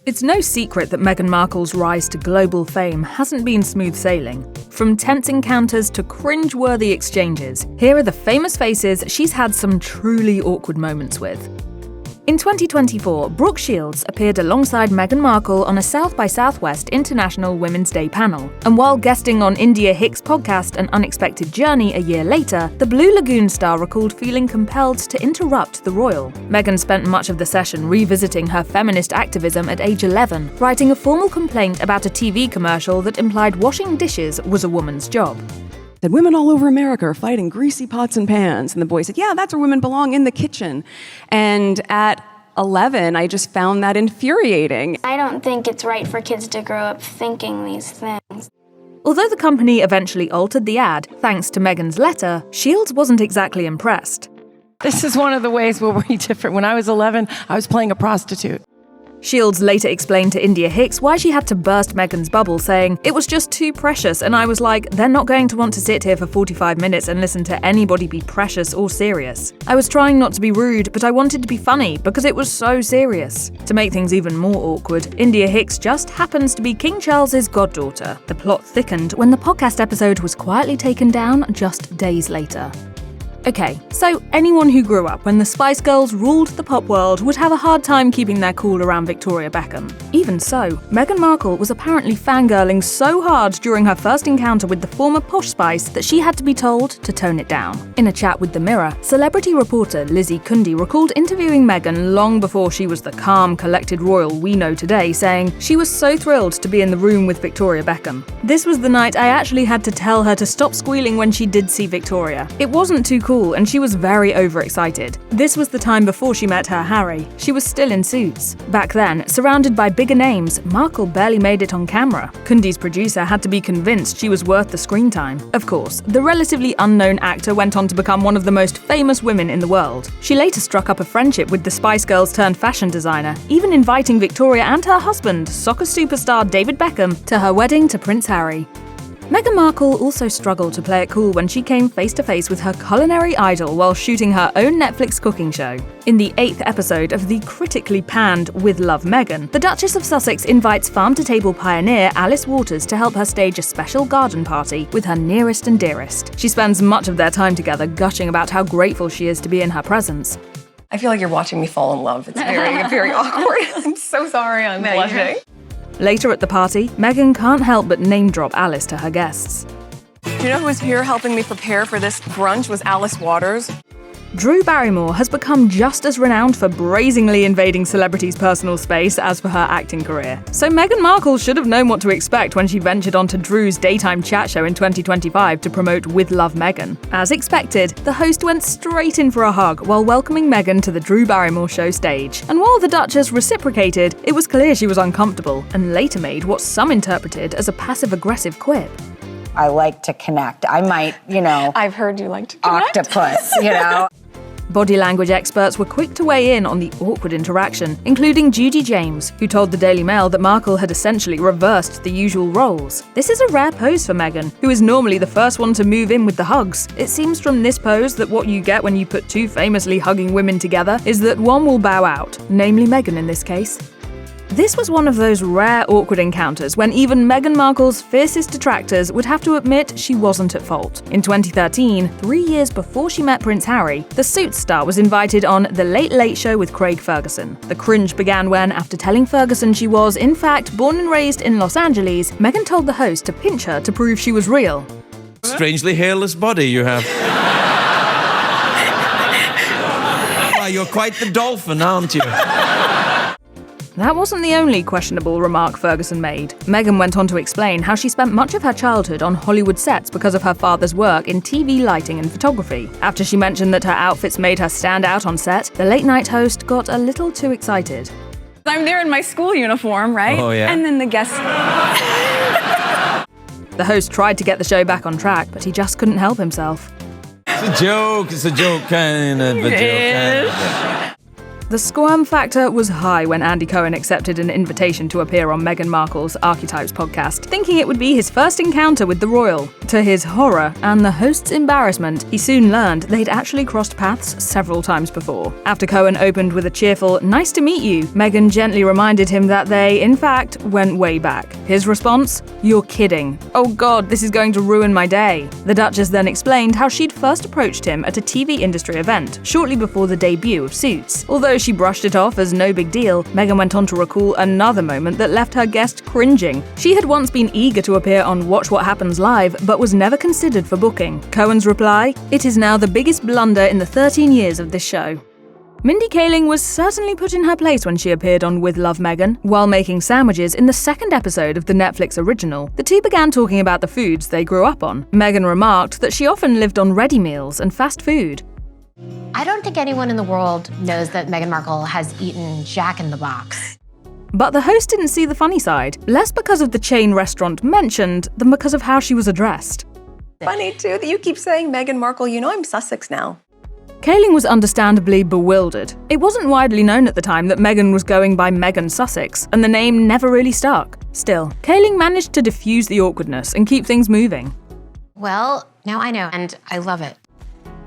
It's no secret that Meghan Markle's rise to global fame hasn't been smooth sailing. From tense encounters to cringe-worthy exchanges, here are the famous faces she's had some truly awkward moments with. In 2024, Brooke Shields appeared alongside Meghan Markle on a South by Southwest International Women's Day panel. And while guesting on India Hicks' podcast An Unexpected Journey a year later, the Blue Lagoon star recalled feeling compelled to interrupt the royal. Meghan spent much of the session revisiting her feminist activism at age 11, writing a formal complaint about a TV commercial that implied washing dishes was a woman's job. That women all over America are fighting greasy pots and pans. And the boy said, yeah, that's where women belong, in the kitchen. And at 11, I just found that infuriating. I don't think it's right for kids to grow up thinking these things. Although the company eventually altered the ad, thanks to Meghan's letter, Shields wasn't exactly impressed. This is one of the ways we're really different. When I was 11, I was playing a prostitute. Shields later explained to India Hicks why she had to burst Meghan's bubble, saying, "It was just too precious, and I was like, they're not going to want to sit here for 45 minutes and listen to anybody be precious or serious. I was trying not to be rude, but I wanted to be funny because it was so serious." To make things even more awkward, India Hicks just happens to be King Charles's goddaughter. The plot thickened when the podcast episode was quietly taken down just days later. Okay, so anyone who grew up when the Spice Girls ruled the pop world would have a hard time keeping their cool around Victoria Beckham. Even so, Meghan Markle was apparently fangirling so hard during her first encounter with the former Posh Spice that she had to be told to tone it down. In a chat with The Mirror, celebrity reporter Lizzie Cundy recalled interviewing Meghan long before she was the calm, collected royal we know today, saying, "She was so thrilled to be in the room with Victoria Beckham. This was the night I actually had to tell her to stop squealing when she did see Victoria. It wasn't too cool, and she was very overexcited. This was the time before she met her Harry. She was still in suits. Back then, surrounded by bigger names, Markle barely made it on camera. Cundy's producer had to be convinced she was worth the screen time. Of course, the relatively unknown actor went on to become one of the most famous women in the world. She later struck up a friendship with the Spice Girls turned fashion designer, even inviting Victoria and her husband, soccer superstar David Beckham, to her wedding to Prince Harry. Meghan Markle also struggled to play it cool when she came face-to-face with her culinary idol while shooting her own Netflix cooking show. In the 8th episode of the critically panned With Love Meghan, the Duchess of Sussex invites farm-to-table pioneer Alice Waters to help her stage a special garden party with her nearest and dearest. She spends much of their time together gushing about how grateful she is to be in her presence. I feel like you're watching me fall in love. It's very, very awkward. I'm so sorry, I'm blushing. Later at the party, Meghan can't help but name-drop Alice to her guests. You know who was here helping me prepare for this brunch was Alice Waters. Drew Barrymore has become just as renowned for brazenly invading celebrities' personal space as for her acting career. So Meghan Markle should have known what to expect when she ventured onto Drew's daytime chat show in 2025 to promote With Love Meghan. As expected, the host went straight in for a hug while welcoming Meghan to the Drew Barrymore show stage. And while the Duchess reciprocated, it was clear she was uncomfortable and later made what some interpreted as a passive-aggressive quip. I like to connect. I might, I've heard you like to connect. octopus. Body language experts were quick to weigh in on the awkward interaction, including Judy James, who told the Daily Mail that Markle had essentially reversed the usual roles. This is a rare pose for Meghan, who is normally the first one to move in with the hugs. It seems from this pose that what you get when you put two famously hugging women together is that one will bow out, namely Meghan in this case. This was one of those rare awkward encounters when even Meghan Markle's fiercest detractors would have to admit she wasn't at fault. In 2013, 3 years before she met Prince Harry, the Suits star was invited on The Late Late Show with Craig Ferguson. The cringe began when, after telling Ferguson she was, in fact, born and raised in Los Angeles, Meghan told the host to pinch her to prove she was real. Strangely hairless body you have. Why, you're quite the dolphin, aren't you? That wasn't the only questionable remark Ferguson made. Meghan went on to explain how she spent much of her childhood on Hollywood sets because of her father's work in TV lighting and photography. After she mentioned that her outfits made her stand out on set, the late-night host got a little too excited. I'm there in my school uniform, right? Oh, yeah. And then the guests... The host tried to get the show back on track, but he just couldn't help himself. It's a joke, kind of a joke. The squirm factor was high when Andy Cohen accepted an invitation to appear on Meghan Markle's Archetypes podcast, thinking it would be his first encounter with the royal. To his horror and the host's embarrassment, he soon learned they'd actually crossed paths several times before. After Cohen opened with a cheerful "nice to meet you," Meghan gently reminded him that they, in fact, went way back. His response? "You're kidding. Oh god, this is going to ruin my day." The Duchess then explained how she'd first approached him at a TV industry event shortly before the debut of Suits. Although she brushed it off as no big deal, Meghan went on to recall another moment that left her guest cringing. She had once been eager to appear on Watch What Happens Live, but was never considered for booking. Cohen's reply? "It is now the biggest blunder in the 13 years of this show." Mindy Kaling was certainly put in her place when she appeared on With Love Meghan. While making sandwiches in the second episode of the Netflix original, the two began talking about the foods they grew up on. Meghan remarked that she often lived on ready meals and fast food. I don't think anyone in the world knows that Meghan Markle has eaten Jack in the Box. But the host didn't see the funny side, less because of the chain restaurant mentioned than because of how she was addressed. Funny too that you keep saying Meghan Markle. You know I'm Sussex now. Kaling was understandably bewildered. It wasn't widely known at the time that Meghan was going by Meghan Sussex, and the name never really stuck. Still, Kaling managed to diffuse the awkwardness and keep things moving. Well, now I know, and I love it.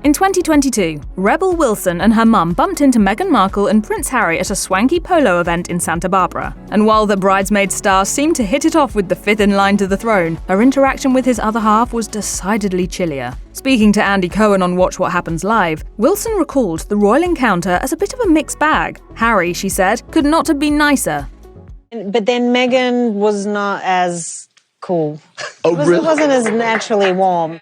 In 2022, Rebel Wilson and her mum bumped into Meghan Markle and Prince Harry at a swanky polo event in Santa Barbara. And while the bridesmaid star seemed to hit it off with the fifth in line to the throne, her interaction with his other half was decidedly chillier. Speaking to Andy Cohen on Watch What Happens Live, Wilson recalled the royal encounter as a bit of a mixed bag. Harry, she said, could not have been nicer. But then Meghan was not as cool. Oh, really? It wasn't as naturally warm.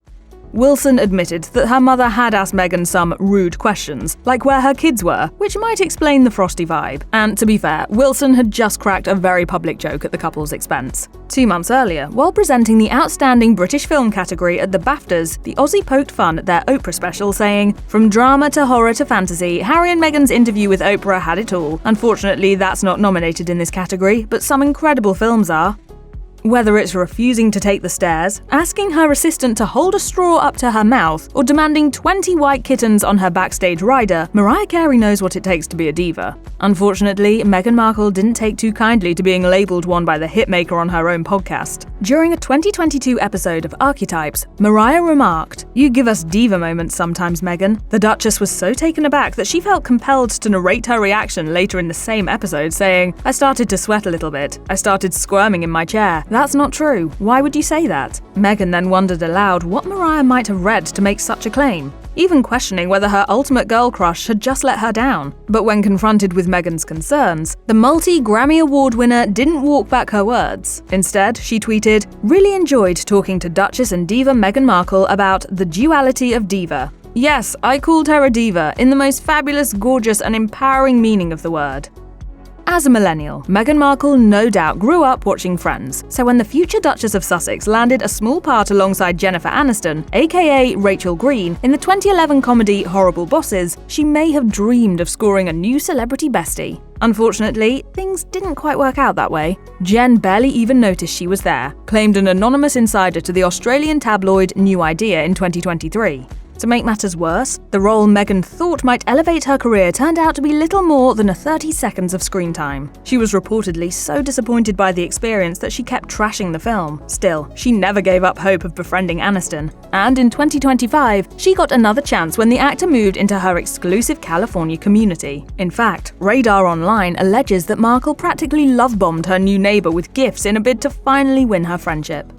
Wilson admitted that her mother had asked Meghan some rude questions, like where her kids were, which might explain the frosty vibe. And to be fair, Wilson had just cracked a very public joke at the couple's expense. 2 months earlier, while presenting the Outstanding British Film category at the BAFTAs, the Aussie poked fun at their Oprah special, saying, "From drama to horror to fantasy, Harry and Meghan's interview with Oprah had it all. Unfortunately, that's not nominated in this category, but some incredible films are." Whether it's refusing to take the stairs, asking her assistant to hold a straw up to her mouth, or demanding 20 white kittens on her backstage rider, Mariah Carey knows what it takes to be a diva. Unfortunately, Meghan Markle didn't take too kindly to being labelled one by the hitmaker on her own podcast. During a 2022 episode of Archetypes, Mariah remarked, "You give us diva moments sometimes, Meghan." The Duchess was so taken aback that she felt compelled to narrate her reaction later in the same episode, saying, "I started to sweat a little bit. I started squirming in my chair. That's not true. Why would you say that?" Meghan then wondered aloud what Mariah might have read to make such a claim, even questioning whether her ultimate girl crush had just let her down. But when confronted with Meghan's concerns, the multi-Grammy Award winner didn't walk back her words. Instead, she tweeted, "Really enjoyed talking to Duchess and diva Meghan Markle about the duality of diva. Yes, I called her a diva in the most fabulous, gorgeous, and empowering meaning of the word." As a millennial, Meghan Markle no doubt grew up watching Friends, so when the future Duchess of Sussex landed a small part alongside Jennifer Aniston, aka Rachel Green, in the 2011 comedy Horrible Bosses, she may have dreamed of scoring a new celebrity bestie. Unfortunately, things didn't quite work out that way. Jen barely even noticed she was there, claimed an anonymous insider to the Australian tabloid New Idea in 2023. To make matters worse, the role Meghan thought might elevate her career turned out to be little more than 30 seconds of screen time. She was reportedly so disappointed by the experience that she kept trashing the film. Still, she never gave up hope of befriending Aniston. And in 2025, she got another chance when the actor moved into her exclusive California community. In fact, Radar Online alleges that Markle practically love-bombed her new neighbor with gifts in a bid to finally win her friendship.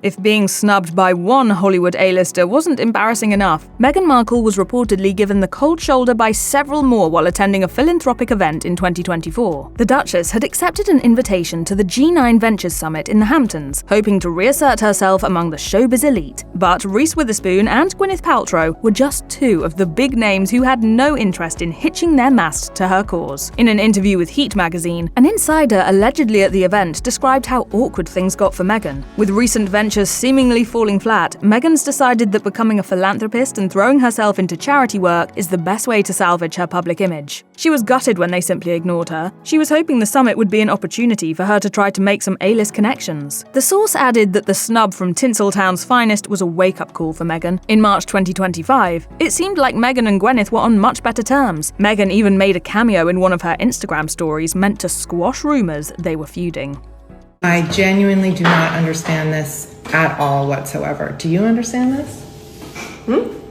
If being snubbed by one Hollywood A-lister wasn't embarrassing enough, Meghan Markle was reportedly given the cold shoulder by several more while attending a philanthropic event in 2024. The Duchess had accepted an invitation to the G9 Ventures Summit in the Hamptons, hoping to reassert herself among the showbiz elite. But Reese Witherspoon and Gwyneth Paltrow were just two of the big names who had no interest in hitching their mast to her cause. In an interview with Heat magazine, an insider allegedly at the event described how awkward things got for Meghan, with recent ventures ventures seemingly falling flat, Meghan's decided that becoming a philanthropist and throwing herself into charity work is the best way to salvage her public image. She was gutted when they simply ignored her. She was hoping the summit would be an opportunity for her to try to make some A-list connections. The source added that the snub from Tinseltown's finest was a wake-up call for Meghan. In March 2025, it seemed like Meghan and Gwyneth were on much better terms. Meghan even made a cameo in one of her Instagram stories meant to squash rumors they were feuding. I genuinely do not understand this at all whatsoever. Do you understand this?